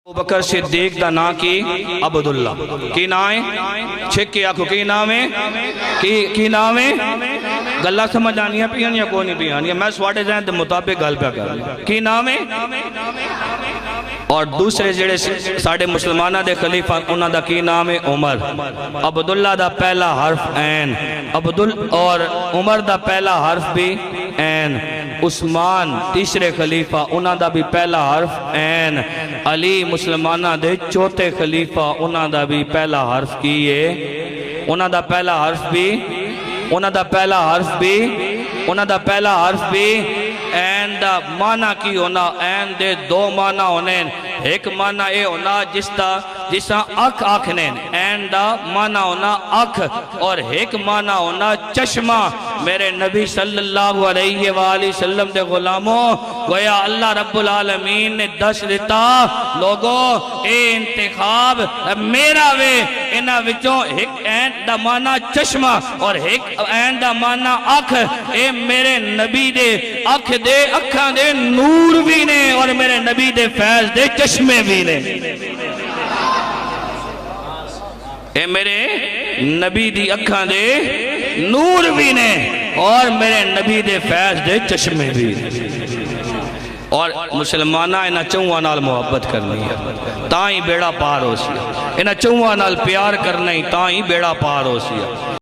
ابو بکر صدیق دا نا کی عبداللہ کی نام ہے چھکے آکھو کی نام ہے کی نام ہے گلہ سمجھ آنیا پیانیا کو نہیں پیانیا میں سواڑے ذہن دے مطابق گل پہ کر کی نام ہے اور دوسرے جڑے ساڑھے مسلمانہ دے خلیفہ انہاں دا کی نام ہے عمر عبداللہ دا پہلا حرف این اور عمر دا پہلا حرف بھی این عثمان تیسرے خلیفہ انہاں دا بھی پہلا حرف این علی مسلمانہ دے چوتھے خلیفہ انہاں دا بھی پہلا حرف کیے انہاں دا پہلا حرف بھی این دا معنی کی ہونا این دے دو معنی ہونے ایک معنی اے ہونا جسا اکھ آکھنے این دا معنی ہونا اکھ اور ایک معنی ہونا چشمہ میرے نبی صلی اللہ علیہ وآلہ وسلم دے غلاموں گویا اللہ رب العالمین نے دس دیتا لوگوں اے انتخاب میرا وے انہا وچوں ایک این دا معنی چشمہ اور ایک این دا معنی اکھ اے میرے نبی دے اکھ دے اکھاں دے نور بھی نے اور میرے نبی دے فیض دے چشمے بھی نے اے میرے نبی دی اکھاں دے نور بھی نے اور میرے نبی دے فیض دے چشمے بھی اور مسلمانہ انہا چوہاں نال محبت کرنی ہے تائیں بیڑا پار ہو سیا انہا چوہاں نال پیار کرنا ہی تائیں بیڑا پار ہو سیا